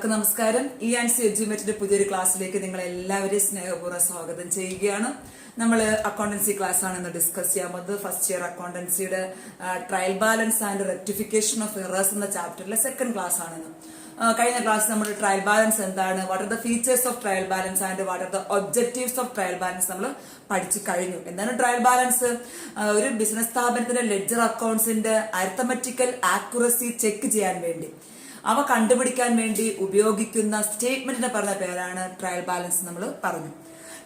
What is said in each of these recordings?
എല്ലാവർക്കും നമസ്കാരം. EANC എഡ്യൂമേറ്റിന്റെ പുതിയൊരു ക്ലാസ്സിലേക്ക് നിങ്ങൾ എല്ലാവരെയും സ്നേഹപൂർവ്വം സ്വാഗതം ചെയ്യുകയാണ്. നമ്മൾ അക്കൗണ്ടൻസി ക്ലാസ് ആണ് ഇന്ന് ഡിസ്കസ് ചെയ്യാൻ പോകുന്നത്. ഫസ്റ്റ് ഇയർ അക്കൗണ്ടൻസിയുടെ trial balance and rectification of errors എന്ന ചാപ്റ്ററിലെ സെക്കൻഡ് ക്ലാസ് ആണിന്ന്. കഴിഞ്ഞ ക്ലാസ് നമ്മൾ ട്രയൽ ബാലൻസ് എന്താണ്, what are the features of trial balance and what are the objectives of trial balance നമ്മൾ പഠിച്ചു കഴിഞ്ഞു. എന്താണ് ട്രയൽ ബാലൻസ്? ഒരു ബിസിനസ് സ്ഥാപനത്തിന്റെ ലെഡ്ജർ അക്കൗണ്ട്സിന്റെ അരിത്തമെറ്റിക്കൽ ആക്യുറസി ചെക്ക് ചെയ്യാൻ വേണ്ടി, അവ കണ്ടുപിടിക്കാൻ വേണ്ടി ഉപയോഗിക്കുന്ന സ്റ്റേറ്റ്മെന്റിനെ പറഞ്ഞ പേരാണ് ട്രയൽ ബാലൻസ് നമ്മൾ പറഞ്ഞു.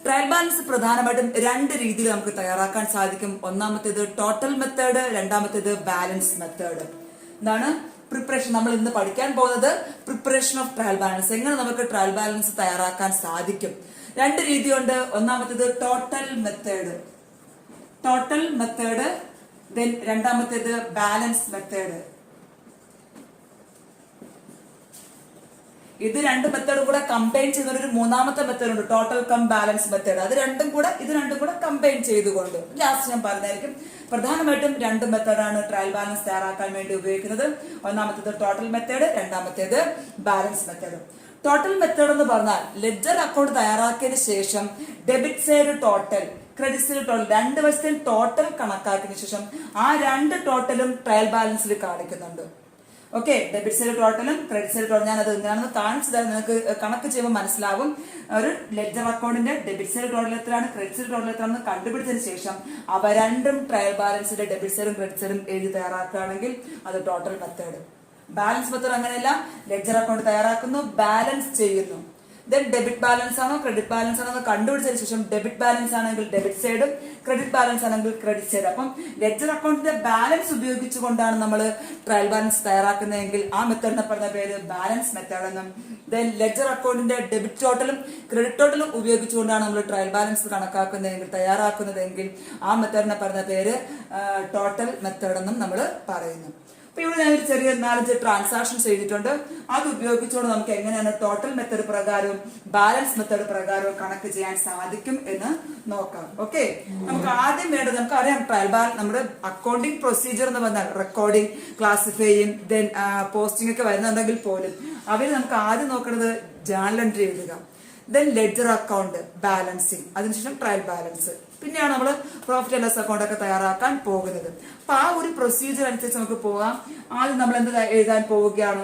ട്രയൽ ബാലൻസ് പ്രധാനമായിട്ടും രണ്ട് രീതിയിൽ നമുക്ക് തയ്യാറാക്കാൻ സാധിക്കും. ഒന്നാമത്തേത് ടോട്ടൽ മെത്തേഡ്, രണ്ടാമത്തേത് ബാലൻസ് മെത്തേഡ്. എന്താണ് പ്രിപ്പറേഷൻ? നമ്മൾ ഇന്ന് പഠിക്കാൻ പോകുന്നത് പ്രിപ്പറേഷൻ ഓഫ് ട്രയൽ ബാലൻസ്. എങ്ങനെ നമുക്ക് ട്രയൽ ബാലൻസ് തയ്യാറാക്കാൻ സാധിക്കും? രണ്ട് രീതിയുണ്ട്. ഒന്നാമത്തേത് ടോട്ടൽ മെത്തേഡ്, ദെൻ രണ്ടാമത്തേത് ബാലൻസ് മെത്തേഡ്. ഇത് രണ്ട് മെത്തേഡും കൂടെ കമ്പൈൻ ചെയ്യുന്ന ഒരു മൂന്നാമത്തെ മെത്തേഡ് ഉണ്ട്, ടോട്ടൽ കം ബാലൻസ് മെത്തേഡ്. ഇത് രണ്ടും കൂടെ കമ്പൈൻ ചെയ്തുകൊണ്ട് ലാസ്റ്റ് ഞാൻ പറഞ്ഞായിരിക്കും. പ്രധാനമായിട്ടും രണ്ട് മെത്തേഡാണ് ട്രയൽ ബാലൻസ് തയ്യാറാക്കാൻ വേണ്ടി ഉപയോഗിക്കുന്നത്. ഒന്നാമത്തേത് ടോട്ടൽ മെത്തേഡ്, രണ്ടാമത്തേത് ബാലൻസ് മെത്തേഡ്. ടോട്ടൽ മെത്തേഡ് എന്ന് പറഞ്ഞാൽ ലെഡ്ജർ അക്കൗണ്ട് തയ്യാറാക്കിയതിനു ശേഷം debit side total, credit side total, രണ്ട് വശത്തിൽ ടോട്ടൽ കണക്കാക്കിയതിനു ശേഷം ആ രണ്ട് ടോട്ടലും ട്രയൽ ബാലൻസിൽ കാണിക്കുന്നുണ്ട്. ഓക്കെ, ഡെബിറ്റ് സൈഡ് ടോട്ടലും ക്രെഡിറ്റ് സൈഡ് ടോട്ടൽ ഞാൻ അത് എന്താണെന്ന് കാണിച്ചത് നിങ്ങൾക്ക് കണക്ക് ചെയ്യുമ്പോൾ മനസ്സിലാവും. ഒരു ലെഡ്ജർ അക്കൗണ്ടിന്റെ ഡെബിറ്റ് സൈഡ് ടോട്ടൽ എത്രയാണ്, ക്രെഡിറ്റ് സൈഡ് ടോട്ടൽ എത്രയാണെന്ന് കണ്ടുപിടിച്ചതിന് ശേഷം അവ രണ്ടും ട്രയൽ ബാലൻസിന്റെ ഡെബിറ്റ് സൈഡും ക്രെഡിറ്റ് സൈഡും എഴുതി തയ്യാറാക്കുകയാണെങ്കിൽ അത് ടോട്ടൽ മെത്തേഡ്. ബാലൻസ് മെത്തേഡ് അങ്ങനെയല്ല, ലെഡ്ജർ അക്കൗണ്ട് തയ്യാറാക്കുന്നു, ബാലൻസ് ചെയ്യുന്നു, ദെൻ ഡെബിറ്റ് ബാലൻസ് ആണോ ക്രെഡിറ്റ് ബാലൻസ് ആണോ എന്ന് കണ്ടുപിടിച്ചതിന് ശേഷം ഡെബിറ്റ് ബാലൻസ് ആണെങ്കിൽ ഡെബിറ്റ് സൈഡും ക്രെഡിറ്റ് ബാലൻസ് ആണെങ്കിൽ ക്രെഡിറ്റ് സൈഡ്. അപ്പം ലെഡ്ജർ അക്കൗണ്ടിന്റെ ബാലൻസ് ഉപയോഗിച്ചുകൊണ്ടാണ് നമ്മൾ ട്രയൽ ബാലൻസ് തയ്യാറാക്കുന്നതെങ്കിൽ ആ മെത്തേഡിനെ പറഞ്ഞ പേര് ബാലൻസ് മെത്തേഡ് എന്നും, ദെൻ ലെഡ്ജർ അക്കൗണ്ടിന്റെ ഡെബിറ്റ് ടോട്ടലും ക്രെഡിറ്റ് ടോട്ടലും ഉപയോഗിച്ചുകൊണ്ടാണ് നമ്മൾ ട്രയൽ ബാലൻസ് കണക്കാക്കുന്നതെങ്കിൽ തയ്യാറാക്കുന്നതെങ്കിൽ ആ മെത്തേഡിനെ പറഞ്ഞ പേര് ടോട്ടൽ മെത്തേഡ് എന്നും നമ്മൾ പറയുന്നു. അപ്പൊ ഇവിടെ ഞാനൊരു ചെറിയ 4-5 ട്രാൻസാക്ഷൻസ് എഴുതിയിട്ടുണ്ട്. അത് ഉപയോഗിച്ചുകൊണ്ട് നമുക്ക് എങ്ങനെയാണ് ടോട്ടൽ മെത്തേഡ് പ്രകാരവും ബാലൻസ് മെത്തേഡ് പ്രകാരവും കണക്ക് ചെയ്യാൻ സാധിക്കും എന്ന് നോക്കാം. ഓക്കെ, നമുക്ക് ആദ്യം വേണ്ടത്, നമുക്ക് അറിയാം ട്രയൽ ബാലൻസ് നമ്മുടെ അക്കൗണ്ടിങ് പ്രൊസീജിയർ എന്ന് പറഞ്ഞാൽ റെക്കോർഡിങ്, ക്ലാസിഫൈയും ദെൻ പോസ്റ്റിംഗ് ഒക്കെ വരുന്നുണ്ടെങ്കിൽ പോലും അവര് നമുക്ക് ആദ്യം നോക്കുന്നത് ജേർണൽ എൻട്രി എഴുതുക, ദെൻ ലെഡ്ജർ അക്കൗണ്ട് ബാലൻസിങ്, അതിനുശേഷം ട്രയൽ ബാലൻസ്, പിന്നെയാണ് നമ്മൾ പ്രോഫിറ്റ് ആൻഡ് ലോസ് അക്കൗണ്ട് ഒക്കെ തയ്യാറാക്കാൻ പോകുന്നത്. അപ്പൊ ആ ഒരു പ്രൊസീജിയർ അനുസരിച്ച് നമുക്ക് പോകാം. ആദ്യം നമ്മൾ എന്ത് എഴുതാൻ പോവുകയാണ്,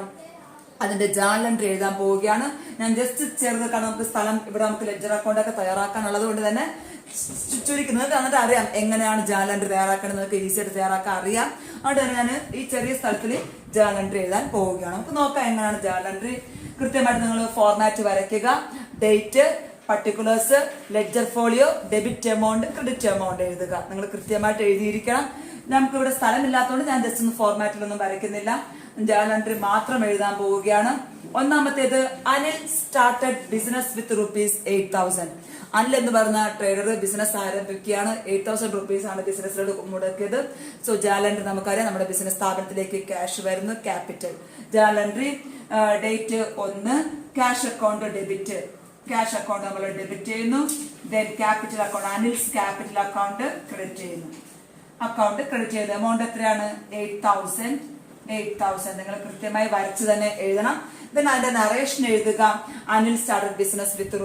അതിന്റെ ജേർണൽ എൻട്രി എഴുതാൻ പോവുകയാണ്. ഞാൻ ജസ്റ്റ് ചേർന്ന് കാരണം നമുക്ക് സ്ഥലം ഇവിടെ നമുക്ക് ലെഡ്ജർ അക്കൗണ്ട് ഒക്കെ തയ്യാറാക്കാനുള്ളത് കൊണ്ട് തന്നെ ചുരുക്കുന്നത്, എന്നിട്ട് അറിയാം എങ്ങനെയാണ് ജേർണൽ എൻട്രി തയ്യാറാക്കേണ്ടത്, നിങ്ങൾക്ക് ഈസി ആയിട്ട് തയ്യാറാക്കാൻ അറിയാം. അതുകൊണ്ട് തന്നെ ഞാൻ ഈ ചെറിയ സ്ഥലത്തിൽ ജേർണൽ എൻട്രി എഴുതാൻ പോവുകയാണ്. നമുക്ക് നോക്കാം എങ്ങനെയാണ് ജേർണൽ എൻട്രി. കൃത്യമായിട്ട് നിങ്ങൾ ഫോർമാറ്റ് വരയ്ക്കുക, date, particulars, ledger folio, debit amount, credit amount എഴുതുക. നിങ്ങൾ കൃത്യമായിട്ട് എഴുതിയിരിക്കണം. നമുക്ക് ഇവിടെ സ്ഥലമില്ലാത്തതുകൊണ്ട് ഞാൻ ജസ്റ്റ് ഒന്ന് ഫോർമാറ്റിലൊന്നും വരയ്ക്കുന്നില്ല, ജേർണൽ എൻട്രി മാത്രം എഴുതാൻ പോവുകയാണ്. ഒന്നാമത്തേത് Anil started business with ₹8,000. Anil എന്ന് പറഞ്ഞ ട്രേഡർ ബിസിനസ് ആരംഭിക്കുകയാണ്. 8,000 rupees ആണ് ബിസിനസ്സിലോട് മുടക്കിയത്. സോ ജേർണൽ എൻട്രി നമുക്കറിയാം, നമ്മുടെ ബിസിനസ് സ്ഥാപനത്തിലേക്ക് ക്യാഷ് വരുന്നു, capital. Journal entry date 1, cash account debit, cash account നമ്മൾ ഡെബിറ്റ് ചെയ്യുന്നു, then capital account Anil's capital account credit ചെയ്യുന്നു, അക്കൗണ്ട് ക്രെഡിറ്റ് ചെയ്യുന്നു. എമൗണ്ട് എത്രയാണ്? 8,000. നിങ്ങൾ കൃത്യമായി വരച്ച് തന്നെ എഴുതണം. ദെൻ അതിന്റെ നറേഷൻ എഴുതുക, അനിൽ സ്റ്റാർട്ടഡ് ബിസിനസ് വിത്ത്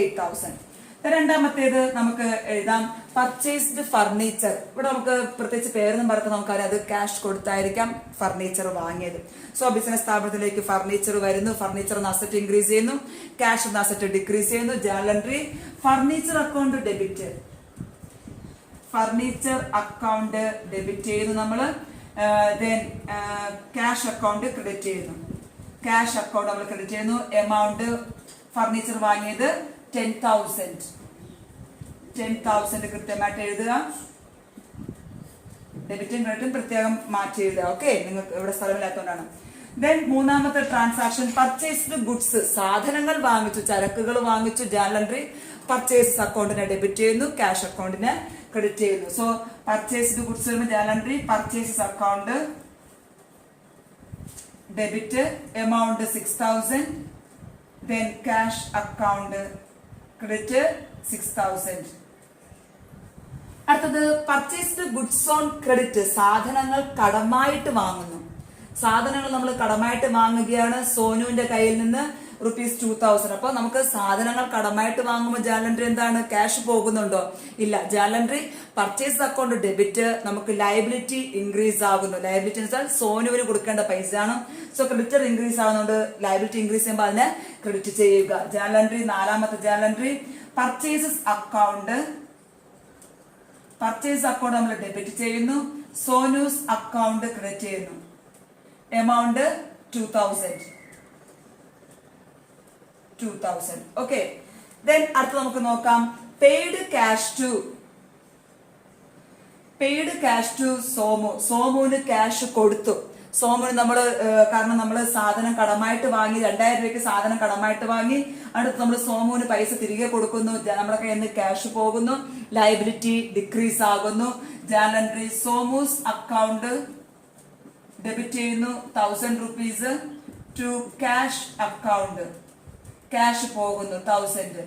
₹8,000. രണ്ടാമത്തേത് നമുക്ക് എഴുതാം പർച്ചേസ്ഡ് ഫർണിച്ചർ. ഇവിടെ നമുക്ക് പ്രത്യേകിച്ച് പേരൊന്നും പറഞ്ഞാൽ നമുക്കറിയാം, അത് ക്യാഷ് കൊടുത്തായിരിക്കാം ഫർണിച്ചർ വാങ്ങിയത്. സോ ബിസിനസ് സ്ഥാപനത്തിലേക്ക് ഫർണിച്ചർ വരുന്നു, ഫർണിച്ചർ എന്ന അസറ്റ് ഇൻക്രീസ് ചെയ്യുന്നു, ക്യാഷ് എന്ന അസറ്റ് ഡിക്രീസ് ചെയ്യുന്നു. Journal entry furniture account debit, furniture account debit ചെയ്യുന്നു നമ്മൾ. ദെൻ ക്യാഷ് അക്കൗണ്ട് ക്രെഡിറ്റ് ചെയ്യുന്നു, ക്യാഷ് അക്കൗണ്ട് നമ്മൾ ക്രെഡിറ്റ് ചെയ്യുന്നു. എമൗണ്ട് ഫർണിച്ചർ വാങ്ങിയത് 10,000 കൃത്യമായിട്ട് എഴുതുക. ഡെബിറ്റും ക്രെഡിറ്റും പ്രത്യേകം മാറ്റി എഴുതുക. ഓക്കെ, നിങ്ങൾക്ക് ഇവിടെ സ്ഥലമില്ലാത്തതുകൊണ്ടാണ്. ദെൻ മൂന്നാമത്തെ ട്രാൻസാക്ഷൻ പർച്ചേസ്ഡ് ഗുഡ്സ്, സാധനങ്ങൾ വാങ്ങിച്ചു, ചരക്കുകൾ വാങ്ങിച്ചു. ജേർണൽ എൻട്രി പർച്ചേസ് അക്കൗണ്ടിനെ ഡെബിറ്റ് ചെയ്യുന്നു, ക്യാഷ് അക്കൗണ്ടിനെ ക്രെഡിറ്റ് ചെയ്യുന്നു. So purchased goods journal entry purchases account debit, amount 6,000, then cash account credit 6,000. അടുത്തത് പർച്ചേസ്ഡ് ഗുഡ്സ് ഓൺ ക്രെഡിറ്റ്, സാധനങ്ങൾ കടമായിട്ട് വാങ്ങുന്നു. സാധനങ്ങൾ നമ്മൾ കടമായിട്ട് വാങ്ങുകയാണ്. സോനുവിന്റെ കയ്യിൽ നിന്ന് ₹2000. അപ്പൊ നമുക്ക് സാധനങ്ങൾ കടമായിട്ട് വാങ്ങുമ്പോൾ ജേർണൽ എൻട്രി എന്താണ്? ക്യാഷ് പോകുന്നുണ്ടോ? ഇല്ല. Journal entry purchase account debit, നമുക്ക് ലയബിലിറ്റി ഇൻക്രീസ് ആകുന്നു. ലയബിലിറ്റി എന്ന് വെച്ചാൽ സോനുവിന് കൊടുക്കേണ്ട പൈസയാണ്. സോ ക്രെഡിറ്റർ ഇൻക്രീസ് ആകുന്നുണ്ട്, ലയബിലിറ്റി ഇൻക്രീസ് ചെയ്യുമ്പോൾ അതിനെ ക്രെഡിറ്റ് ചെയ്യുക. ജേർണൽ എൻട്രി, നാലാമത്തെ journal entry purchases account. Purchase account നമ്മൾ ഡെബിറ്റ് ചെയ്യുന്നു, സോനൂസ് അക്കൗണ്ട് ക്രെഡിറ്റ് ചെയ്യുന്നു. എമൗണ്ട് 2000. ഓക്കെ. ദെൻ അടുത്ത് നമുക്ക് നോക്കാം പെയ്ഡ് ക്യാഷ് ടു സോമു. സോമുവിന് ക്യാഷ് കൊടുത്തു. സോമുവിന് നമ്മള് കാരണം നമ്മള് സാധനം കടമായിട്ട് വാങ്ങി, 2000 രൂപയ്ക്ക് സാധനം കടമായിട്ട് വാങ്ങി. അടുത്ത് നമ്മൾ സോമുവിന് പൈസ തിരികെ കൊടുക്കുന്നു. നമ്മുടെ കയ്യിൽ നിന്ന് ക്യാഷ് പോകുന്നു, ലയബിലിറ്റി ഡിക്രീസ് ആകുന്നു. ജേർണൽ എൻട്രി സോമൂസ് അക്കൗണ്ട് ഡെബിറ്റ് ചെയ്യുന്നു ₹1000 ടു ക്യാഷ് അക്കൗണ്ട്. ക്യാഷ് പോകുന്നു 1000.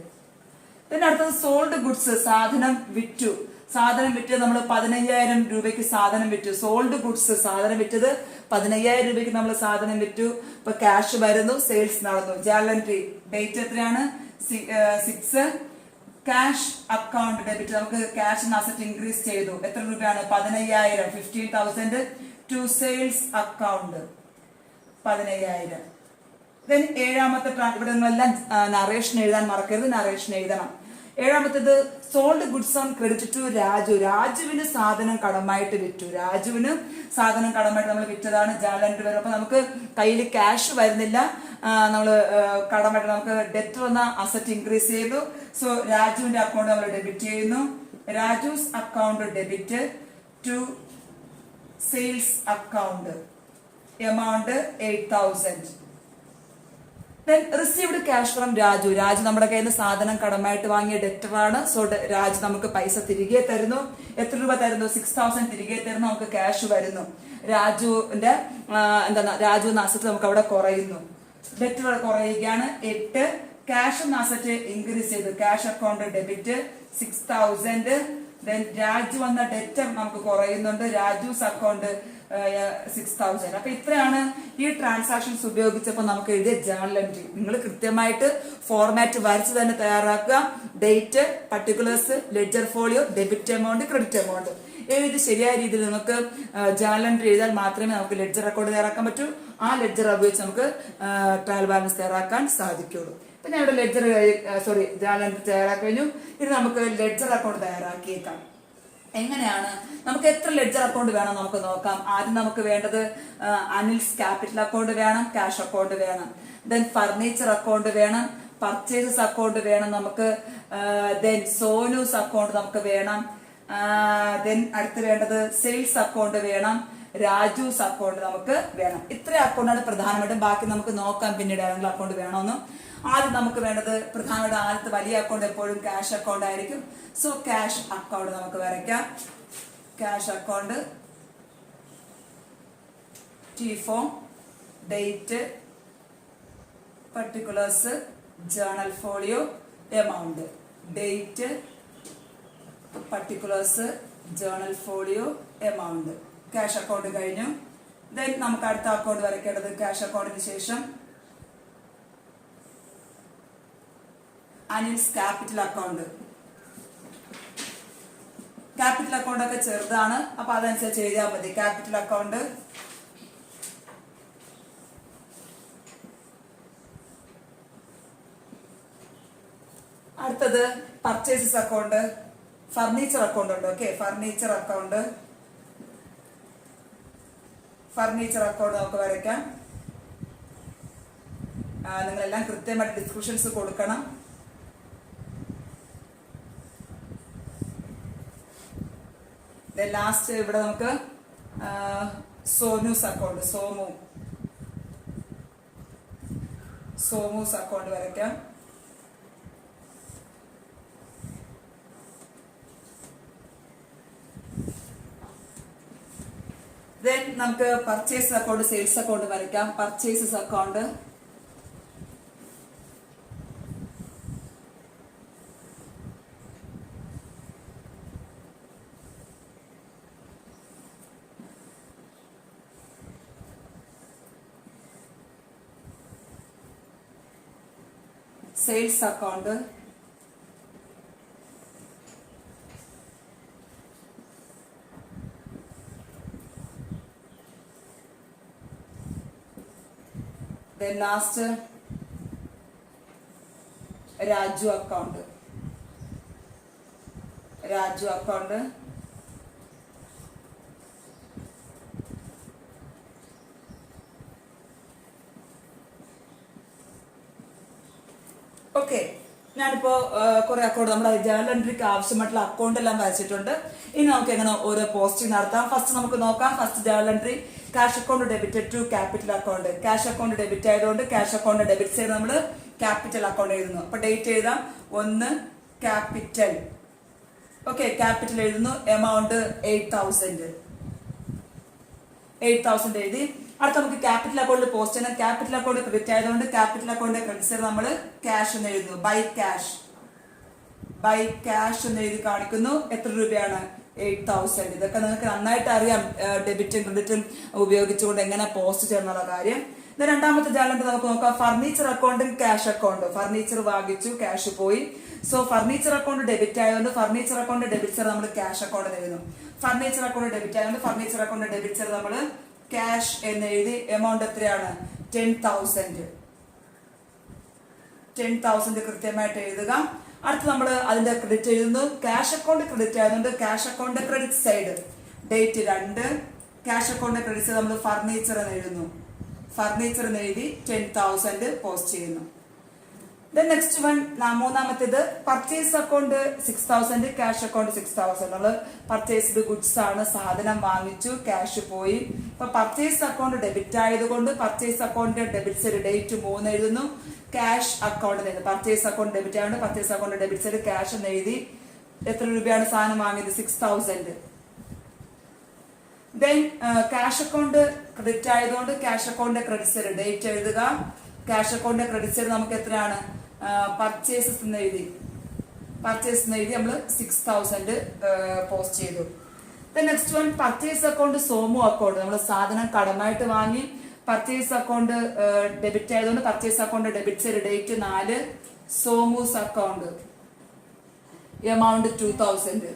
പിന്നെ അടുത്തത് സോൾഡ് ഗുഡ്സ്. സാധനം വിറ്റു. സാധനം വിറ്റ് നമ്മൾ 15,000 രൂപയ്ക്ക് സാധനം വിറ്റു. സോൾഡ് ഗുഡ്സ്, സാധനം വിറ്റത് 15,000 രൂപയ്ക്ക് നമ്മൾ സാധനം വിറ്റു. ഇപ്പൊ ക്യാഷ് വരുന്നു, സെയിൽസ് നടന്നു. ജേർണൽ എൻട്രി ഡേറ്റ് എത്രയാണ്? 6. ക്യാഷ് അക്കൗണ്ട് ഡെബിറ്റ്, നമുക്ക് ക്യാഷ് അസറ്റ് ഇൻക്രീസ് ചെയ്തു. എത്ര രൂപയാണ്? 15,000. 15,000 ടു സെയിൽസ് അക്കൗണ്ട് 15,000. ദെൻ ഏഴാമത്തെ ഇവിടെ നിങ്ങളെല്ലാം നറേഷൻ എഴുതാൻ മറക്കരുത്, നറേഷൻ എഴുതണം. ഏഴാമത്തേത് sold goods on credit to Raju. രാജുവിന് സാധനം കടമായിട്ട് വിറ്റു. രാജുവിന് സാധനം കടമായിട്ട് നമ്മൾ വിറ്റതാണ്. ജേർണൽ എൻട്രി വരും. അപ്പൊ നമുക്ക് കയ്യിൽ ക്യാഷ് വരുന്നില്ല, നമ്മള് കടമായിട്ട് നമുക്ക് ഡെറ്റ് വന്ന അസറ്റ് ഇൻക്രീസ് ചെയ്തു. സോ രാജുവിന്റെ അക്കൗണ്ട് നമ്മൾ ഡെബിറ്റ് ചെയ്യുന്നു. Raju's account debit to sales account. Amount 8,000. Received cash from Raju. Raju നമ്മുടെ കയ്യിൽ നിന്ന് സാധനം കടമായിട്ട് വാങ്ങിയ ഡെറ്ററാണ്. സോ രാജു നമുക്ക് പൈസ തിരികെ തരുന്നു. എത്ര രൂപ തരുന്നു? 6,000 തിരികെ തരുന്നു. നമുക്ക് ക്യാഷ് വരുന്നു. രാജുവിന്റെ രാജു എന്ന അസറ്റ് നമുക്ക് അവിടെ കുറയുന്നു. ഡെറ്റർ കുറയുകയാണ്. 8. ക്യാഷ് എന്ന അസറ്റ് ഇൻക്രീസ് ചെയ്തു. Cash account debit 6,000. Then Raju വന്ന ഡെറ്റർ നമുക്ക് കുറയുന്നുണ്ട്. രാജുസ് അക്കൗണ്ട് 6,000. അപ്പൊ ഇത്രയാണ് ഈ ട്രാൻസാക്ഷൻസ് ഉപയോഗിച്ചപ്പോൾ നമുക്ക് എഴുതിയ ജേർണൽ എൻട്രി. നിങ്ങൾ കൃത്യമായിട്ട് ഫോർമാറ്റ് വരച്ച് തന്നെ തയ്യാറാക്കുക. Date, particulars, ledger folio, debit amount, credit amount എഴുതി ശരിയായ രീതിയിൽ നമുക്ക് ജേർണൽ എൻട്രി എഴുതാൻ മാത്രമേ നമുക്ക് ലെഡ്ജർ അക്കൗണ്ട് തയ്യാറാക്കാൻ പറ്റൂ. ആ ലെഡ്ജർ ഉപയോഗിച്ച് നമുക്ക് ട്രയൽ ബാലൻസ് തയ്യാറാക്കാൻ സാധിക്കുള്ളൂ. ഇപ്പൊ ഞാൻ ഇവിടെ ജേർണൽ എൻട്രി തയ്യാറാക്കി കഴിഞ്ഞു. ഇനി നമുക്ക് ലെഡ്ജർ അക്കൗണ്ട് തയ്യാറാക്കിയേക്കാം. എങ്ങനെയാണ്? നമുക്ക് എത്ര ലെഡ്ജർ അക്കൗണ്ട് വേണം നമുക്ക് നോക്കാം. ആദ്യം നമുക്ക് വേണ്ടത് അനിൽസ് ക്യാപിറ്റൽ അക്കൗണ്ട് വേണം, ക്യാഷ് അക്കൗണ്ട് വേണം. ദെൻ ഫർണിച്ചർ അക്കൗണ്ട് വേണം, പർച്ചേസസ് അക്കൗണ്ട് വേണം നമുക്ക്. ദെൻ സോനൂസ് അക്കൗണ്ട് നമുക്ക് വേണം. ദെൻ അടുത്ത് വേണ്ടത് സെയിൽസ് അക്കൗണ്ട് വേണം, രാജൂസ് അക്കൗണ്ട് നമുക്ക് വേണം. ഇത്ര അക്കൗണ്ടാണ് പ്രധാനമായിട്ടും. ബാക്കി നമുക്ക് നോക്കാം പിന്നീട് ഏതെങ്കിലും അക്കൗണ്ട് വേണമെന്ന്. ആദ്യം നമുക്ക് വേണ്ടത് പ്രധാനമായിട്ട് ആദ്യത്തെ വലിയ അക്കൗണ്ട് എപ്പോഴും ക്യാഷ് അക്കൗണ്ട് ആയിരിക്കും. സോ ക്യാഷ് അക്കൗണ്ട് നമുക്ക് വരയ്ക്കാം. Cash account T4, date, particulars, journal folio, amount. Date, particulars, journal folio, amount. Cash account കഴിഞ്ഞു. ദെൻ നമുക്ക് അടുത്ത അക്കൗണ്ട് വരയ്ക്കേണ്ടത് ക്യാഷ് അക്കൗണ്ടിന് ശേഷം Anil's capital account. Capital account ഒക്കെ ചെറുതാണ്, അപ്പൊ അതനുസരിച്ച് എഴുതിയാൽ മതി. ക്യാപിറ്റൽ അക്കൗണ്ട് അടുത്തത് പർച്ചേസസ് അക്കൗണ്ട്, ഫർണിച്ചർ അക്കൗണ്ട് ഉണ്ട്. ഓക്കെ, ഫർണിച്ചർ അക്കൗണ്ട് നമുക്ക് വരയ്ക്കാം. നിങ്ങളെല്ലാം കൃത്യമായിട്ട് ഡിസ്ക്രിപ്ഷൻസ് കൊടുക്കണം. ലാസ്റ്റ് ഇവിടെ നമുക്ക് സോനൂസ് അക്കൗണ്ട്, സോമൂസ് അക്കൗണ്ട് വരയ്ക്കാം. ദെൻ നമുക്ക് പർച്ചേസ് അക്കൗണ്ട്, സെയിൽസ് അക്കൗണ്ട് വരയ്ക്കാം. Purchases account sales account, then last Raju account, Raju account, okay. ഞാനിപ്പോ കുറെ അക്കൗണ്ട് നമ്മുടെ ജേർണൽ എൻട്രിക്ക് ആവശ്യമായിട്ടുള്ള അക്കൗണ്ട് എല്ലാം വരച്ചിട്ടുണ്ട്. ഇനി നമുക്ക് എങ്ങനെ ഓരോ പോസ്റ്റിംഗ് നടത്താം. ഫസ്റ്റ് നമുക്ക് നോക്കാം. First journal entry cash account debited to capital account. Cash account debit ആയതുകൊണ്ട് ക്യാഷ് അക്കൗണ്ട് ഡെബിറ്റ് ചെയ്ത് നമ്മൾ ക്യാപിറ്റൽ അക്കൗണ്ട് എഴുതുന്നു. അപ്പൊ ഡേറ്റ് എഴുതാം 1 ക്യാപിറ്റൽ. ഓക്കെ, ക്യാപിറ്റൽ എഴുതുന്നു. എമൗണ്ട് 8,000 എഴുതി. അടുത്ത നമുക്ക് ക്യാപിറ്റൽ അക്കൗണ്ടിൽ പോസ്റ്റ് ചെയ്യണം. ക്യാപിറ്റൽ അക്കൗണ്ട് ക്രെഡിറ്റ് ആയതുകൊണ്ട് ക്യാപിറ്റൽ അക്കൗണ്ട് ക്രെഡിറ്റ് നമ്മൾ ക്യാഷ് എന്ന് എഴുതുന്നു. ബൈ ക്യാഷ് എന്ന് എഴുതി കാണിക്കുന്നു. എത്ര രൂപയാണ്? 8,000. ഇതൊക്കെ നിങ്ങൾക്ക് നന്നായിട്ട് അറിയാം, ഡെബിറ്റും ക്രെഡിറ്റും ഉപയോഗിച്ചുകൊണ്ട് എങ്ങനെ പോസ്റ്റ് ചെയ്യുന്നുള്ള കാര്യം. രണ്ടാമത്തെ ജേർണൽ നമുക്ക് നോക്കാം. ഫർണിച്ചർ അക്കൗണ്ടും ക്യാഷ് അക്കൗണ്ടും. ഫർണിച്ചർ വാങ്ങിച്ചു, ക്യാഷ് പോയി. സോ ഫർണിച്ചർ അക്കൗണ്ട് ഡെബിറ്റ് ആയതുകൊണ്ട് ഫർണിച്ചർ അക്കൗണ്ട് ഡെബിറ്റ് നമ്മൾ ക്യാഷ് അക്കൗണ്ട് എഴുതുന്നു. ഫർണിച്ചർ അക്കൗണ്ട് ഡെബിറ്റ് ആയതുകൊണ്ട് ഫർണിച്ചർ അക്കൗണ്ട് ഡെബിറ്റ് നമ്മൾ ക്യാഷ് എന്ന് എഴുതി. എമൗണ്ട് എത്രയാണ്? 10,000 കൃത്യമായിട്ട് എഴുതുക. അടുത്ത് നമ്മൾ അതിന്റെ ക്രെഡിറ്റ് എഴുതുന്നു. ക്യാഷ് അക്കൗണ്ട് ക്രെഡിറ്റ് ആയതുകൊണ്ട് cash account credit side date 2. Cash account credit side നമ്മൾ ഫർണിച്ചർ എന്ന് എഴുതുന്നു. ഫർണിച്ചർ എന്ന് എഴുതി 10,000 പോസ്റ്റ് ചെയ്യുന്നു. നെക്സ്റ്റ് വൺ, മൂന്നാമത്തേത് പർച്ചേസ് അക്കൗണ്ട് 6,000, ക്യാഷ് അക്കൗണ്ട് 6,000. നമ്മൾ പർച്ചേസ്ഡ് ഗുഡ്സ് ആണ്, സാധനം വാങ്ങിച്ചു, ക്യാഷ് പോയി. ഇപ്പൊ പർച്ചേസ് അക്കൗണ്ട് ഡെബിറ്റ് ആയതുകൊണ്ട് purchase account debit side date 3 എഴുതുന്നു. ക്യാഷ് അക്കൗണ്ട് എഴുതുന്നു. പർച്ചേസ് അക്കൗണ്ട് ഡെബിറ്റ് ആയതുകൊണ്ട് purchase account debit side cash എന്ന് എഴുതി. എത്ര രൂപയാണ് സാധനം വാങ്ങിയത്? 6,000. ക്യാഷ് അക്കൗണ്ട് ക്രെഡിറ്റ് ആയതുകൊണ്ട് cash account credit side date എഴുതുക. ക്യാഷ് അക്കൗണ്ട് ക്രെഡിറ്റ് സൈഡ് നമുക്ക് എത്രയാണ്? പർച്ചേസസ് എന്ന് എഴുതി നമ്മൾ 6,000 പോസ്റ്റ് ചെയ്തു. Next one, purchase account Somu account. നമ്മൾ സാധനം കടമായിട്ട് വാങ്ങി, പർച്ചേസ് അക്കൗണ്ട് ഡെബിറ്റ് ആയതുകൊണ്ട് purchase account debit side date 4. Somu's account amount 2,000.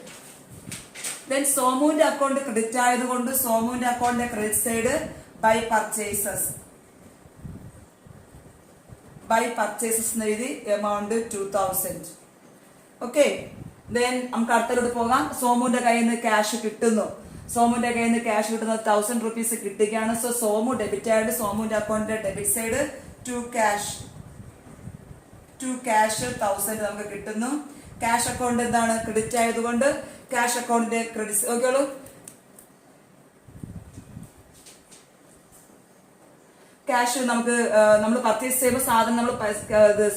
സോമുവിന്റെ അക്കൗണ്ട് ക്രെഡിറ്റ് ആയതുകൊണ്ട് സോമുവിന്റെ account credit side by purchases എന്ന് എഴുതി. എമൗണ്ട് 2,000. ഓക്കെ, നമുക്ക് അടുത്തോട്ട് പോകാം. സോമുവിന്റെ കയ്യിൽ നിന്ന് ക്യാഷ് കിട്ടുന്നു. സോമുവിന്റെ കയ്യിൽ നിന്ന് ക്യാഷ് കിട്ടുന്നത് 1,000 റുപ്പീസ് കിട്ടുകയാണ്. സോ സോമു ഡെബിറ്റ് ആയിട്ട് സോമുവിന്റെ അക്കൗണ്ടിന്റെ ഡെബിറ്റ് സൈഡ് ടു ക്യാഷ് 1,000 നമുക്ക് കിട്ടുന്നു. ക്യാഷ് അക്കൗണ്ട് എന്താണ്? ക്രെഡിറ്റ് ആയതുകൊണ്ട് ക്യാഷ് അക്കൗണ്ടിന്റെ ക്രെഡിറ്റ്. ഓക്കെയുള്ളൂ. ക്യാഷ് നമ്മൾ പർച്ചേസ് ചെയ്യുമ്പോൾ സാധനം നമ്മൾ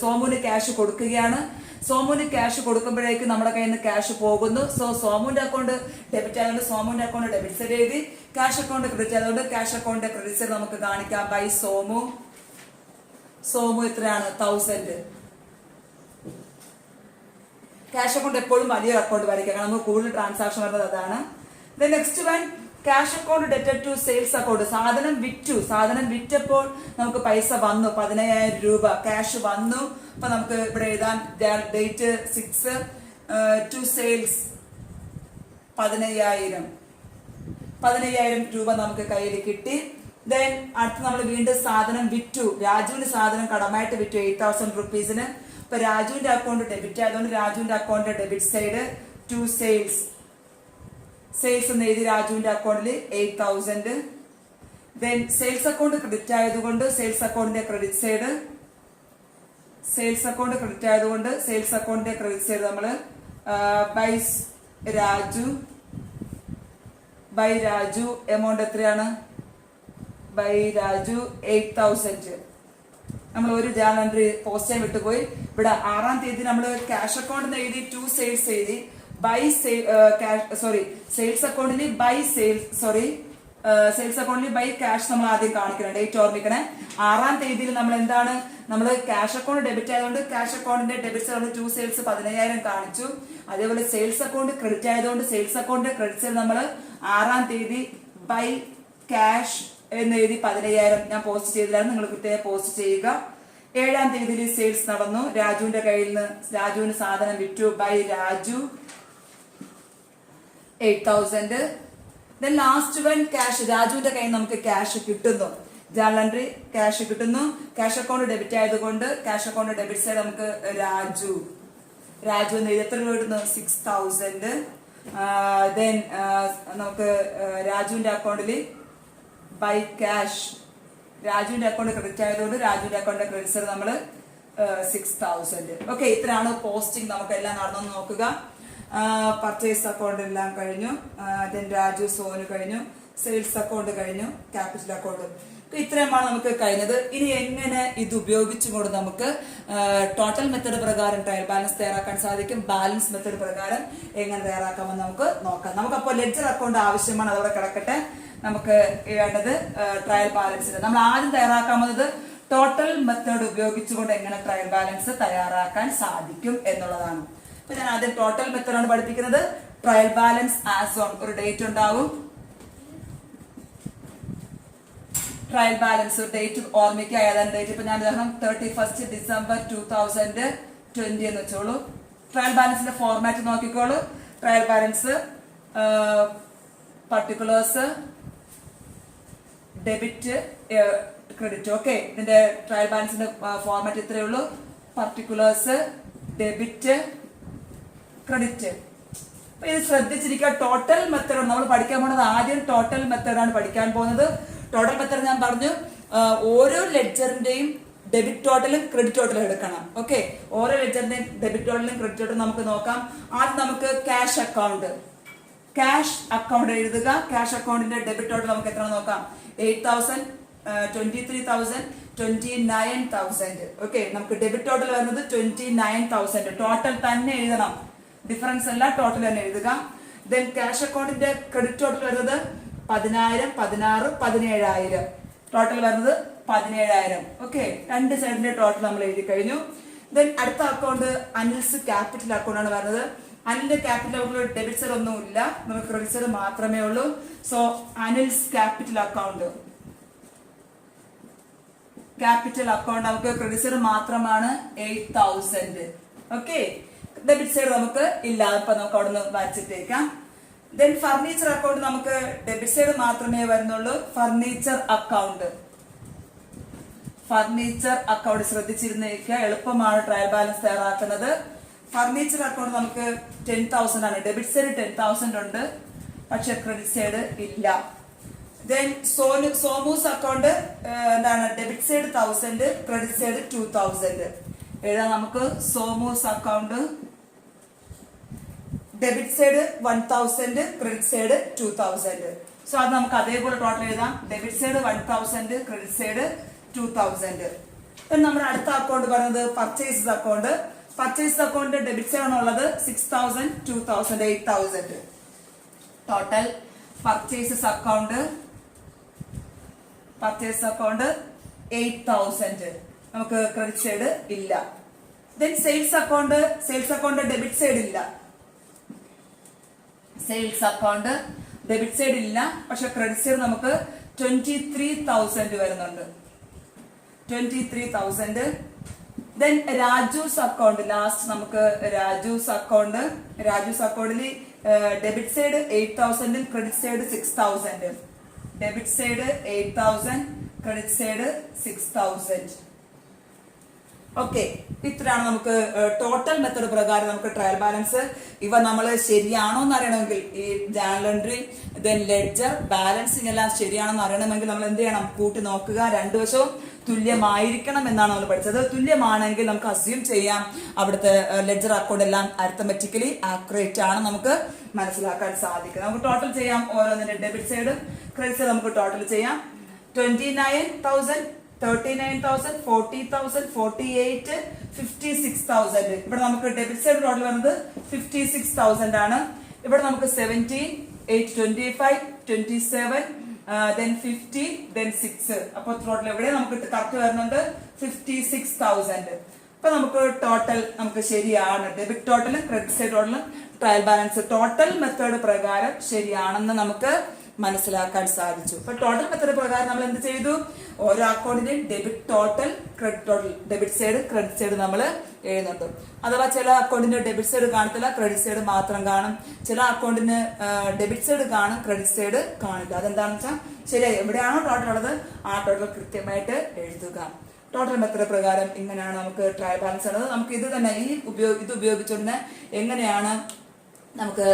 സോമുവിന് ക്യാഷ് കൊടുക്കുകയാണ്. സോമുവിന് ക്യാഷ് കൊടുക്കുമ്പോഴേക്ക് നമ്മുടെ കയ്യിൽ നിന്ന് ക്യാഷ് പോകുന്നു. സോ സോമുവിന്റെ അക്കൗണ്ട് ഡെബിറ്റ് ആയതുകൊണ്ട് സോമുവിന്റെ അക്കൗണ്ട് ഡെബിറ്റ് സൈഡ് എഴുതി. ക്യാഷ് അക്കൗണ്ട് ക്രെഡിറ്റ് ആയതുകൊണ്ട് ക്യാഷ് അക്കൗണ്ട് ക്രെഡിറ്റ് സൈഡ് നമുക്ക് കാണിക്കാം ബൈ സോമു. എത്രയാണ്? 1,000. ക്യാഷ് അക്കൗണ്ട് എപ്പോഴും വലിയ അക്കൗണ്ട് വരയ്ക്കുക, നമുക്ക് കൂടുതൽ ട്രാൻസാക്ഷൻ വരുന്നത് അതാണ്. നെക്സ്റ്റ് വൺ, ക്യാഷ് അക്കൗണ്ട് ഡെറ്റഡ് ടു സെയിൽസ് അക്കൗണ്ട്. സാധനം വിറ്റപ്പോൾ നമുക്ക് പൈസ വന്നു, 15,000 രൂപ ക്യാഷ് വന്നു. അപ്പൊ നമുക്ക് ഇവിടെ എഴുതാൻ ഡേറ്റ് 6 ടു സെയിൽസ് 15,000 രൂപ നമുക്ക് കയ്യിൽ കിട്ടി. അടുത്ത് നമ്മൾ വീണ്ടും സാധനം വിറ്റു. രാജുവിന് സാധനം കടമായിട്ട് വിറ്റു 8,000 റുപ്പീസിന്. ഇപ്പൊ രാജുവിന്റെ അക്കൗണ്ട് ഡെബിറ്റ് ആയതുകൊണ്ട് രാജുവിന്റെ account debit side to sales എന്ന് എഴുതി രാജുവിന്റെ അക്കൗണ്ടിൽ 8,000. സെയിൽസ് അക്കൗണ്ട് ക്രെഡിറ്റ് ആയതുകൊണ്ട് സെയിൽസ് അക്കൗണ്ടിന്റെ ക്രെഡിറ്റ് സൈഡ് നമ്മള് ബൈ രാജു എമൗണ്ട് എത്രയാണ്? ബൈ രാജു 8,000. നമ്മൾ ഒരു ജേർണൽ എൻട്രി പോസ്റ്റ് ചെയ്യാൻ വിട്ടുപോയി. ഇവിടെ 6-ാം തീയതി നമ്മൾ ക്യാഷ് അക്കൗണ്ട് എഴുതി ടു സെയിൽസ് എഴുതി. സെയിൽസ് അക്കൗണ്ടിൽ ബൈ ക്യാഷ് നമ്മൾ ആദ്യം കാണിക്കണം. ഡേറ്റ് ഓർമ്മിക്കണേ. 6-ാം തീയതിയിൽ നമ്മൾ എന്താണ്? നമ്മൾ ക്യാഷ് അക്കൗണ്ട് ഡെബിറ്റ് ആയതുകൊണ്ട് ക്യാഷ് അക്കൗണ്ടിന്റെ ഡെബിറ്റ് നമ്മൾ ടു സെയിൽസ് 15,000 കാണിച്ചു. അതേപോലെ സെയിൽസ് അക്കൗണ്ട് ക്രെഡിറ്റ് ആയതുകൊണ്ട് സെയിൽസ് അക്കൗണ്ട് ക്രെഡിറ്റ് നമ്മൾ 6-ാം തീയതി ബൈ ക്യാഷ് എന്ന് എഴുതി 15,000 ഞാൻ പോസ്റ്റ് ചെയ്തില്ലായിരുന്നു. നിങ്ങൾ കൃത്യമായി പോസ്റ്റ് ചെയ്യുക. 7-ാം തീയതി സെയിൽസ് നടന്നു. രാജുവിന്റെ കയ്യിൽ നിന്ന് രാജുവിന് സാധനം വിറ്റു. By Raju 8,000. Then last one cash. രാജുവിന്റെ കയ്യിൽ നമുക്ക് ക്യാഷ് കിട്ടുന്നു. ജേർണൽ എൻട്രി ക്യാഷ് കിട്ടുന്നു. ക്യാഷ് അക്കൗണ്ട് ഡെബിറ്റ് ആയതുകൊണ്ട് ക്യാഷ് അക്കൗണ്ട് ഡെബിറ്റ് സൈഡ് നമുക്ക് രാജു എത്ര രൂപ കിട്ടുന്നു? 6,000. ദെൻ നമുക്ക് രാജുവിന്റെ അക്കൗണ്ടിൽ ബൈ ക്യാഷ്, രാജുവിന്റെ അക്കൗണ്ട് ക്രെഡിറ്റ് ആയതുകൊണ്ട് രാജുവിന്റെ അക്കൗണ്ടിന്റെ ക്രെഡിറ്റ് സൈഡ് നമ്മൾ 6,000. ഓക്കെ, ഇത്രയാണ് പോസ്റ്റിംഗ്. നമുക്ക് എല്ലാം നടന്നു നോക്കുക. പർച്ചേസ് അക്കൗണ്ട് എല്ലാം കഴിഞ്ഞു. ദെൻ രാജു സോനു കഴിഞ്ഞു. സെയിൽസ് അക്കൗണ്ട് കഴിഞ്ഞു. Capital account. ഇത്രയുമാണ് നമുക്ക് കഴിഞ്ഞത്. ഇനി എങ്ങനെ ഇത് ഉപയോഗിച്ചുകൊണ്ട് നമുക്ക് ടോട്ടൽ മെത്തേഡ് പ്രകാരം ട്രയൽ ബാലൻസ് തയ്യാറാക്കാൻ സാധിക്കും, ബാലൻസ് മെത്തേഡ് പ്രകാരം എങ്ങനെ തയ്യാറാക്കാമെന്ന് നമുക്ക് നോക്കാം. നമുക്കപ്പോൾ ലെഡ്ജർ അക്കൗണ്ട് ആവശ്യമാണ്, അതവിടെ കിടക്കട്ടെ. നമുക്ക് വേണ്ടത് ട്രയൽ ബാലൻസിന് നമ്മൾ ആദ്യം തയ്യാറാക്കാവുന്നത് ടോട്ടൽ മെത്തേഡ് ഉപയോഗിച്ചുകൊണ്ട് എങ്ങനെ ട്രയൽ ബാലൻസ് തയ്യാറാക്കാൻ സാധിക്കും എന്നുള്ളതാണ്. അപ്പൊ ഞാൻ ആദ്യം ടോട്ടൽ മെത്തേഡാണ് പഠിപ്പിക്കുന്നത്. ട്രയൽ ബാലൻസ് ആസ് ഓൺ ഒരു ഡേറ്റ് ഉണ്ടാവും. ട്രയൽ ബാലൻസ് ഡേറ്റ് ഓർമ്മിക്കുക. ഏതാണ് ഡേറ്റ്? ഇപ്പൊ ഞാൻ 31 ഡിസംബർ 2020 എന്ന് വെച്ചോളൂ. ട്രയൽ ബാലൻസിന്റെ ഫോർമാറ്റ് നോക്കിക്കോളൂ. Trial balance particulars, debit, credit. Okay, ഇതിന്റെ ട്രയൽ ബാലൻസിന്റെ ഫോർമാറ്റ് ഇത്രയേ ഉള്ളൂ. Particulars, debit, credit. അപ്പൊ ഇത് ശ്രദ്ധിച്ചിരിക്കുക. ടോട്ടൽ മെത്തേഡ് നമ്മൾ പഠിക്കാൻ പോകുന്നത് ആദ്യം ടോട്ടൽ മെത്തേഡാണ് പഠിക്കാൻ പോകുന്നത്. ടോട്ടൽ മെത്തേഡ് ഞാൻ പറഞ്ഞു, ഓരോ ലെഡ്ജറിന്റെയും ഡെബിറ്റ് ടോട്ടലും ക്രെഡിറ്റ് ടോട്ടലും എടുക്കണം. ഓക്കെ, ഓരോ ലെഡ്ജറിന്റെയും ഡെബിറ്റ് ടോട്ടലും ക്രെഡിറ്റ് ടോട്ടലും നമുക്ക് നോക്കാം. ആദ്യം നമുക്ക് ക്യാഷ് അക്കൗണ്ട് എഴുതുക. ക്യാഷ് അക്കൗണ്ടിന്റെ ഡെബിറ്റ് ടോട്ടൽ നമുക്ക് എത്ര നോക്കാം? 8,000, 23,000, 29,000. ഓക്കെ, നമുക്ക് ഡെബിറ്റ് ടോട്ടൽ വരുന്നത് 29,000. ടോട്ടൽ തന്നെ എഴുതണം, ഡിഫറൻസ് അല്ല, ടോട്ടൽ തന്നെ എഴുതുക. ദെൻ ക്യാഷ് അക്കൗണ്ടിന്റെ ക്രെഡിറ്റ് ടോട്ടൽ വരുന്നത് 10,000, 16, 17,000. ടോട്ടൽ വരുന്നത് 17,000. ഓക്കെ, രണ്ട് സൈഡിന്റെ ടോട്ടൽ നമ്മൾ എഴുതി കഴിഞ്ഞു. ദെൻ അടുത്ത അക്കൗണ്ട് അനിൽസ് ക്യാപിറ്റൽ അക്കൗണ്ട് ആണ് വരുന്നത്. അനിലിന്റെ ക്യാപിറ്റൽ അക്കൗണ്ടിൽ ഡെബിറ്റ് സൈഡ് ഒന്നുമില്ല, നമുക്ക് ക്രെഡിറ്റ് സൈഡ് മാത്രമേ ഉള്ളൂ. സോ അനിൽസ് ക്യാപിറ്റൽ അക്കൗണ്ട് നമുക്ക് ക്രെഡിറ്റ് സൈഡ് മാത്രമാണ് 8,000. ഓക്കെ, ഡെബിറ്റ് സൈഡ് നമുക്ക് ഇല്ല, അപ്പൊ നമുക്ക് അവിടെ നിന്ന് വരച്ചിട്ടേക്കാം. ദെൻ ഫർണിച്ചർ അക്കൗണ്ട് നമുക്ക് ഡെബിറ്റ് സൈഡ് മാത്രമേ വരുന്നുള്ളൂ. ഫർണിച്ചർ അക്കൗണ്ട് ശ്രദ്ധിച്ചിരുന്നേക്കുക, എളുപ്പമാണ് ട്രയൽ ബാലൻസ് തയ്യാറാക്കുന്നത്. ഫർണിച്ചർ അക്കൗണ്ട് നമുക്ക് 10,000 ആണ്. ഡെബിറ്റ് സൈഡ് 10,000 ഉണ്ട്, പക്ഷെ ക്രെഡിറ്റ് സൈഡ് ഇല്ല. ദെൻ സോമൂസ് അക്കൗണ്ട് എന്താണ്? Debit side 1,000, credit side 2,000. എഴുതാം നമുക്ക്. Somu's account debit side 1,000, credit side 2,000. So അത് നമുക്ക് അതേപോലെ ടോട്ടൽ എഴുതാം. Debit side 1,000, credit side 2,000. നമ്മുടെ അടുത്ത അക്കൗണ്ട് പറയുന്നത് purchase account. Purchase account debit side ആണുള്ളത് 6,000, 2,000, 8,000. Total purchases account 8,000. നമുക്ക് ക്രെഡിറ്റ് സൈഡ് ഇല്ല. Then sales account debit side ഇല്ല. ഡെബിറ്റ് സൈഡ് ഇല്ല, പക്ഷെ ക്രെഡിറ്റ് സൈഡ് നമുക്ക് 23,000 വരുന്നുണ്ട്. 23,000. ദെൻ രാജൂസ് അക്കൗണ്ട് ലാസ്റ്റ് നമുക്ക് രാജൂസ് അക്കൗണ്ടിൽ debit side 8,000, credit side 6,000. Debit side 8,000, credit side 6,000. Okay, ഇത്രയാണ് നമുക്ക് ടോട്ടൽ മെത്തേഡ് പ്രകാരം നമുക്ക് ട്രയൽ ബാലൻസ്. ഇവ നമ്മൾ ശരിയാണോ എന്ന് അറിയണമെങ്കിൽ ഈ journal entry, then ledger, balancing എല്ലാം ശരിയാണെന്ന് അറിയണമെങ്കിൽ നമ്മൾ എന്ത് ചെയ്യണം? കൂട്ടി നോക്കുക. രണ്ടു വശവും തുല്യമായിരിക്കണം എന്നാണ് നമ്മൾ പഠിച്ചത്. തുല്യമാണെങ്കിൽ നമുക്ക് അസ്യൂം ചെയ്യാം അവിടുത്തെ ലെഡ്ജർ അക്കൗണ്ട് എല്ലാം അരിത്തമെറ്റിക്കലി ആക്യുറേറ്റ് ആണ്, നമുക്ക് മനസ്സിലാക്കാൻ സാധിക്കും. നമുക്ക് ടോട്ടൽ ചെയ്യാം. ഓരോന്നിന്റെ ഡെബിറ്റ് സൈഡ്, ക്രെഡിറ്റ് സൈഡ് നമുക്ക് ടോട്ടൽ ചെയ്യാം. 29,000, 39,000, 40,000, 48, 56,000. ഇവിടെ നമുക്ക് ഡെബിറ്റ് സൈഡ് ടോട്ടൽ വരുന്നത് 56,000 ആണ്. ഇവിടെ നമുക്ക് 17, 8, 25, 27, then 50, then 6. അപ്പോൾ ടോട്ടൽ ഇവിടെ നമുക്ക് കറക്റ്റ് വരുന്നുണ്ട് 56,000. അപ്പൊ നമുക്ക് ടോട്ടൽ നമുക്ക് ശരിയാണ്. ഡെബിറ്റ് ടോട്ടലും ക്രെഡിറ്റ് സൈഡ് ടോട്ടലും ട്രയൽ ബാലൻസ് ടോട്ടൽ മെത്തേഡ് പ്രകാരം ശരിയാണെന്ന് നമുക്ക് മനസ്സിലാക്കാൻ സാധിച്ചു. അപ്പൊ ടോട്ടൽ മെത്തേഡ് പ്രകാരം നമ്മൾ എന്ത് ചെയ്തു? ഓരോ അക്കൗണ്ടിന്റെയും debit total, credit total, debit side, credit side നമ്മൾ എഴുതുന്നുണ്ട്. അഥവാ ചില അക്കൗണ്ടിന് ഡെബിറ്റ് സൈഡ് കാണത്തില്ല, ക്രെഡിറ്റ് സൈഡ് മാത്രം കാണും. ചില അക്കൗണ്ടിന് ഡെബിറ്റ് സൈഡ് കാണും, ക്രെഡിറ്റ് സൈഡ് കാണില്ല. അതെന്താണെന്ന് വെച്ചാൽ ശരി, എവിടെയാണോ ടോട്ടൽ ഉള്ളത് ആ ടോട്ടൽ കൃത്യമായിട്ട് എഴുതുക. ടോട്ടൽ മെത്തേഡ് പ്രകാരം ഇങ്ങനെയാണ് നമുക്ക് ട്രയൽ ബാലൻസ് ഉള്ളത്. നമുക്ക് ഇത് തന്നെ ഇത് ഉപയോഗിച്ചുകൊണ്ട് എങ്ങനെയാണ് നമുക്ക്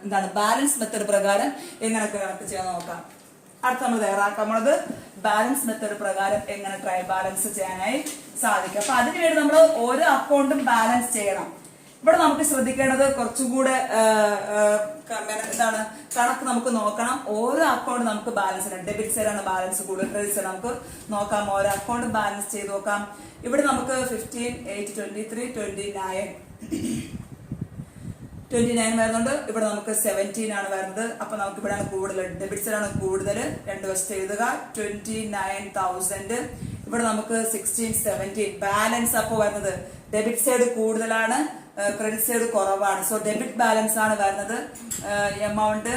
എന്താണ് ബാലൻസ് മെത്തേഡ് പ്രകാരം എങ്ങനെ കണക്ക് ചെയ്യാൻ നോക്കാം. അടുത്ത നമ്മൾ തയ്യാറാക്കാനുള്ളത് ബാലൻസ് മെത്തേഡ് പ്രകാരം എങ്ങനെ ട്രയൽ ബാലൻസ് ചെയ്യാനായി സാധിക്കും. അപ്പൊ അതിനുവേണ്ടി നമ്മൾ ഓരോ അക്കൗണ്ടും ബാലൻസ് ചെയ്യണം. ഇവിടെ നമുക്ക് ശ്രദ്ധിക്കേണ്ടത് കുറച്ചും കൂടെ എന്താണ് കണക്ക് നമുക്ക് നോക്കണം. ഓരോ അക്കൗണ്ട് നമുക്ക് ബാലൻസ് ചെയ്യണം. ഡെബിറ്റ് സൈഡാണ് ബാലൻസ് കൂടുതൽ, ക്രെഡിറ്റ് സൈഡ് നമുക്ക് നോക്കാം. ഓരോ അക്കൗണ്ട് ബാലൻസ് ചെയ്ത് നോക്കാം. ഇവിടെ നമുക്ക് 15, 8, 23, 29 വരുന്നുണ്ട്. ഇവിടെ നമുക്ക് 17 ആണ് വരുന്നത്. അപ്പൊ നമുക്ക് ഇവിടെയാണ് കൂടുതൽ, ഡെബിറ്റ് സൈഡ് ആണ് കൂടുതൽ. രണ്ട് വശത്ത് എഴുതുക. 29,000. ഇവിടെ നമുക്ക് 16, 17 ബാലൻസ് അപ്പൊ വരുന്നത് ഡെബിറ്റ് സൈഡ് കൂടുതലാണ്, ക്രെഡിറ്റ് സൈഡ് കുറവാണ്. സോ ഡെബിറ്റ് ബാലൻസ് ആണ് വരുന്നത്. എമൗണ്ട്,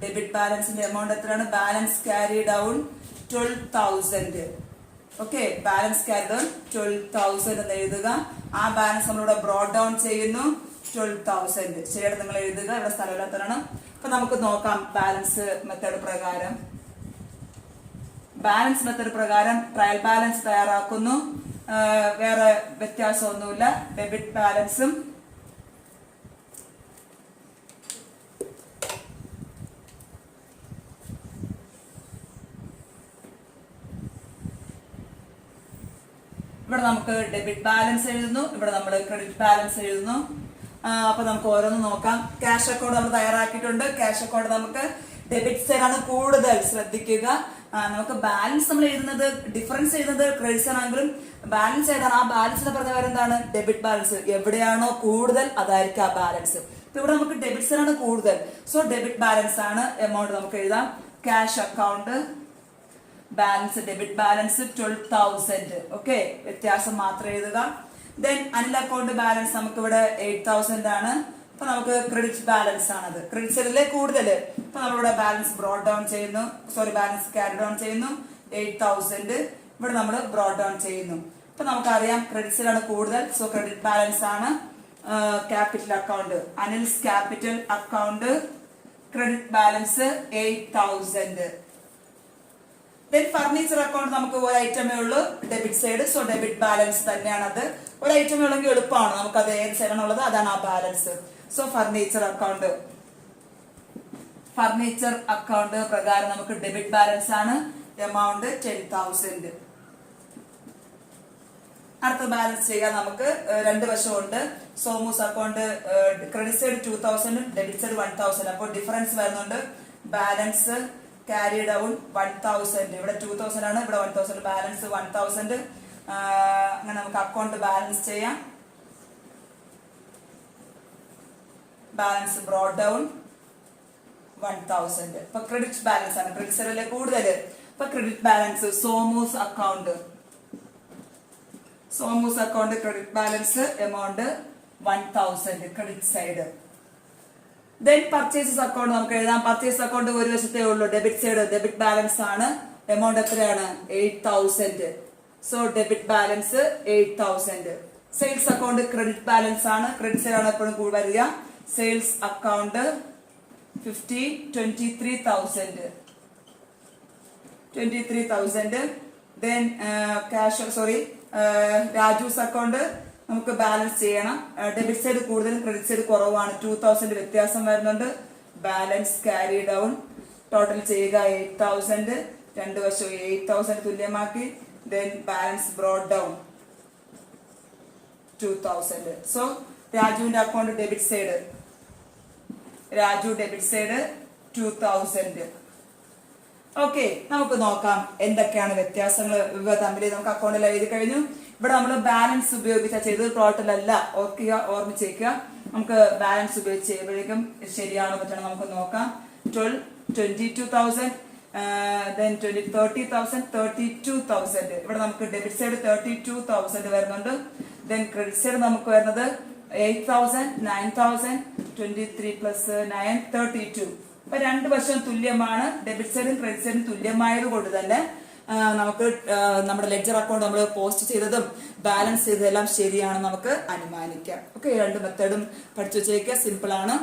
ഡെബിറ്റ് ബാലൻസിന്റെ എമൗണ്ട് എത്രയാണ്? Balance carry down 12,000. Okay, balance carry down 12,000 എന്ന് എഴുതുക. ആ ബാലൻസ് നമ്മളിവിടെ ബ്രോഡ് ഡൗൺ ചെയ്യുന്നു 12,000. ശരിയായിട്ട് നിങ്ങൾ എഴുതുക, ഇവിടെ സ്ഥലമില്ലാത്തതാണ്. അപ്പൊ നമുക്ക് നോക്കാം ബാലൻസ് മെത്തേഡ് പ്രകാരം. ബാലൻസ് മെത്തേഡ് പ്രകാരം ട്രയൽ ബാലൻസ് തയ്യാറാക്കുന്നു. വേറെ വ്യത്യാസമൊന്നുമില്ല. ഡെബിറ്റ് ബാലൻസും ഇവിടെ നമുക്ക് ഡെബിറ്റ് ബാലൻസ് എഴുതുന്നു, ഇവിടെ നമ്മൾ ക്രെഡിറ്റ് ബാലൻസ് എഴുതുന്നു. അപ്പൊ നമുക്ക് ഓരോന്ന് നോക്കാം. ക്യാഷ് അക്കൗണ്ട് നമ്മൾ തയ്യാറാക്കിയിട്ടുണ്ട്. ക്യാഷ് അക്കൗണ്ട് നമുക്ക് ഡെബിറ്റ് സൈഡ് ആണ് കൂടുതൽ, ശ്രദ്ധിക്കുക. നമുക്ക് ബാലൻസ് നമ്മൾ എഴുതുന്നത്, ഡിഫറൻസ് എഴുതുന്നത് ക്രെഡിറ്റ് സൈഡ് ആണെങ്കിലും ബാലൻസ് ഏതാണ്? ആ ബാലൻസിന്റെ പ്രകാരം എന്താണ്? Debit balance. എവിടെയാണോ കൂടുതൽ അതായിരിക്കും ആ ബാലൻസ്. ഇപ്പൊ ഇവിടെ നമുക്ക് ഡെബിറ്റ് സൈഡ് ആണ് കൂടുതൽ, സോ ഡെബിറ്റ് ബാലൻസ് ആണ് എമൗണ്ട് നമുക്ക് എഴുതാം. Cash account balance, debit balance 12,000. Okay, വ്യത്യാസം മാത്രം എഴുതുക. ദെൻ അനിൽ അക്കൗണ്ട് ബാലൻസ് നമുക്ക് ഇവിടെ 8,000 ആണ്. അപ്പൊ നമുക്ക് ക്രെഡിറ്റ് ബാലൻസ് ആണത്, ക്രെഡിറ്റ് സൈഡിലെ കൂടുതൽ. അപ്പൊ നമ്മളിവിടെ ബാലൻസ് ബ്രോഡ് ഡൗൺ ചെയ്യുന്നു, ബാലൻസ് ക്യാരി ഡൗൺ ചെയ്യുന്നു 8,000. ഇവിടെ നമ്മൾ ബ്രോഡ് ഡൗൺ ചെയ്യുന്നു. അപ്പൊ നമുക്കറിയാം ക്രെഡിറ്റ് സൈഡാണ് കൂടുതൽ, സോ ക്രെഡിറ്റ് ബാലൻസ് ആണ്. Capital account, Anil's capital account credit balance 8,000. Then furniture account നമുക്ക് ഒരു ഐറ്റമേ ഉള്ളൂ, debit side, so debit balance തന്നെയാണ് അത്. ഒരു ഐറ്റമേ ഉള്ളെങ്കിൽ എളുപ്പമാണ്, നമുക്ക് അത് ഏത് സൈഡാണുള്ളത് അതാണ് ആ ബാലൻസ്. സോ ഫർണിച്ചർ അക്കൗണ്ട് പ്രകാരം നമുക്ക് ഡെബിറ്റ് ബാലൻസ് ആണ്, എമൗണ്ട് 10,000. അടുത്ത ബാലൻസ് ചെയ്യാൻ നമുക്ക് രണ്ട് വശമുണ്ട്. Somu's account credit side 2,000, debit side 1,000. അപ്പോൾ ഡിഫറൻസ് വരുന്നുണ്ട്. Balance carry down 1,000. ഇവിടെ 2,000 ആണ്, ഇവിടെ 1,000. ബാലൻസ് 1,000. അങ്ങനെ നമുക്ക് അക്കൗണ്ട് ബാലൻസ് ചെയ്യാം. Balance brought down 1,000. ഇപ്പൊ ക്രെഡിറ്റ് ബാലൻസ് ആണ്, ക്രെഡിറ്റ് സൈഡിലെ കൂടുതൽ. ഇപ്പൊ credit balance Somu's account credit balance amount 1,000 credit side. Then purchases account നമുക്ക് എഴുതാം. പർച്ചേസ് അക്കൗണ്ട് ഒരു വശത്തേ ഉള്ളൂ, ഡെബിറ്റ് സൈഡ്, ഡെബിറ്റ് ബാലൻസ് ആണ്. എമൗണ്ട് എത്രയാണ്? 8,000. So debit balance 8,000. Sales account credit balance ആണ്, ക്രെഡിറ്റ് സൈഡ് ആണ് എപ്പോഴും കൂടുതൽ വരിക. Sales account 23,000. Then Raju's account നമുക്ക് ബാലൻസ് ചെയ്യണം. ഡെബിറ്റ് സൈഡ് കൂടുതലും ക്രെഡിറ്റ് സൈഡ് കുറവാണ്, 2,000 വ്യത്യാസം വരുന്നുണ്ട്. ബാലൻസ് ക്യാരി ഡൗൺ ടോട്ടൽ ചെയ്യുക 8,000. രണ്ട് വശവും 8,000 തുല്യമാക്കി. Then balance brought down 2,000. So രാജുവിന്റെ account debit side, Raju debit side 2,000. Okay, നമുക്ക് നോക്കാം എന്തൊക്കെയാണ് വ്യത്യാസങ്ങൾ ഇവ തമ്മിൽ. നമുക്ക് അക്കൗണ്ടിൽ എഴുതി കഴിഞ്ഞു. ഇവിടെ നമ്മൾ ബാലൻസ് ഉപയോഗിച്ചാൽ ചെയ്തത്, ടോട്ടൽ അല്ല. ഓർമ്മിച്ചേക്കുക. നമുക്ക് ബാലൻസ് ഉപയോഗിച്ച് ചെയ്യുമ്പോഴേക്കും ശരിയാണോ പറ്റണം നമുക്ക് നോക്കാം. 22,000, then 30,000, 32,000. ഇവിടെ നമുക്ക് ഡെബിറ്റ് സൈഡ് 32,000 വരുന്നുണ്ട്. ദെൻ ക്രെഡിറ്റ് സൈഡ് നമുക്ക് വരുന്നത് 8,000, 9,000, 23 plus 9, 32. അപ്പൊ രണ്ട് വശം തുല്യമാണ്, ഡെബിറ്റ് സൈഡും ക്രെഡിറ്റ് സൈഡും തുല്യമായത് കൊണ്ട് തന്നെ നമുക്ക് നമ്മുടെ ലെഡ്ജർ അക്കൗണ്ട് നമ്മൾ പോസ്റ്റ് ചെയ്തതും ബാലൻസ് ചെയ്തതെല്ലാം ശരിയാണെന്ന് നമുക്ക് അനുമാനിക്കാം. ഓക്കെ, രണ്ട് മെത്തേഡും പഠിച്ചു വെച്ചേക്കുക, സിമ്പിൾ ആണ്.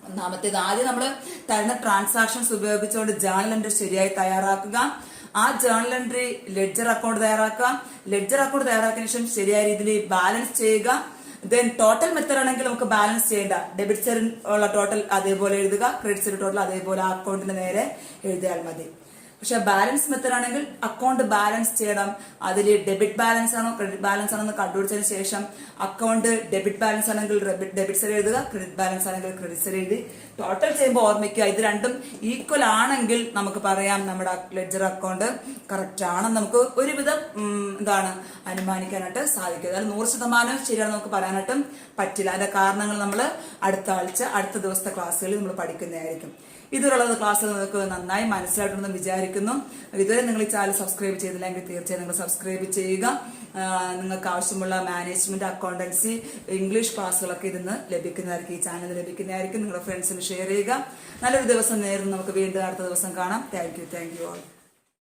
ഒന്നാമത്തേത്, ആദ്യം നമ്മൾ തരുന്ന ട്രാൻസാക്ഷൻസ് ഉപയോഗിച്ചുകൊണ്ട് ജേർണൽ എൻട്രി ശരിയായി തയ്യാറാക്കുക. ആ ജേർണൽ എൻട്രി ലെഡ്ജർ അക്കൗണ്ട് തയ്യാറാക്കുക. ലെഡ്ജർ അക്കൗണ്ട് തയ്യാറാക്കിയതിനു ശേഷം ശരിയായ രീതിയിൽ ബാലൻസ് ചെയ്യുക. ദെൻ ടോട്ടൽ മെത്തേഡ് ആണെങ്കിൽ നമുക്ക് ബാലൻസ് ചെയ്യേണ്ട, ഡെബിറ്റ് സൈഡ് ഉള്ള ടോട്ടൽ അതേപോലെ എഴുതുക, ക്രെഡിറ്റ് സൈഡ് ടോട്ടൽ അതേപോലെ ആ അക്കൗണ്ടിന് നേരെ എഴുതിയാൽ മതി. പക്ഷെ ബാലൻസ് മെത്തേഡ് ആണെങ്കിൽ അക്കൗണ്ട് ബാലൻസ് ചെയ്യണം. അതിൽ ഡെബിറ്റ് ബാലൻസ് ആണോ ക്രെഡിറ്റ് ബാലൻസ് ആണോ എന്ന് കണ്ടുപിടിച്ചതിന് ശേഷം അക്കൗണ്ട് ഡെബിറ്റ് ബാലൻസ് ആണെങ്കിൽ ഡെബിറ്റ് സൈഡ് എഴുതുക, ക്രെഡിറ്റ് ബാലൻസ് ആണെങ്കിൽ ക്രെഡിറ്റ് സൈഡ് എഴുതി ടോട്ടൽ ചെയ്യുമ്പോൾ ഓർമ്മിക്കുക, ഇത് രണ്ടും ഈക്വൽ ആണെങ്കിൽ നമുക്ക് പറയാം നമ്മുടെ ലെഡ്ജർ അക്കൗണ്ട് കറക്റ്റ് ആണെന്ന് നമുക്ക് ഒരുവിധം അനുമാനിക്കാനായിട്ട് സാധിക്കും. അതായത് 100% ശരിയാണെന്ന് നമുക്ക് പറയാനായിട്ടും പറ്റില്ല. അതിന്റെ കാരണങ്ങൾ നമ്മൾ അടുത്ത ദിവസത്തെ ക്ലാസ്സുകളിൽ നമ്മൾ പഠിക്കുന്നതായിരിക്കും. ഇതുവരെയുള്ള ക്ലാസ്സുകൾ നിങ്ങൾക്ക് നന്നായി മനസ്സിലായിട്ടുണ്ടെന്ന് വിചാരിക്കുന്നു. ഇതുവരെ നിങ്ങൾ ഈ ചാനൽ സബ്സ്ക്രൈബ് ചെയ്തില്ലെങ്കിൽ തീർച്ചയായും നിങ്ങൾ സബ്സ്ക്രൈബ് ചെയ്യുക. നിങ്ങൾക്ക് ആവശ്യമുള്ള മാനേജ്മെന്റ്, അക്കൗണ്ടൻസി, ഇംഗ്ലീഷ് ക്ലാസ്സുകളൊക്കെ ഇതിന്ന് ലഭിക്കുന്നതായിരിക്കും, ഈ ചാനൽ ലഭിക്കുന്നതായിരിക്കും. നിങ്ങളുടെ ഫ്രണ്ട്സിന് ഷെയർ ചെയ്യുക. നല്ലൊരു ദിവസം നേരുന്നു. നമുക്ക് വീണ്ടും അടുത്ത ദിവസം കാണാം. Thank you all.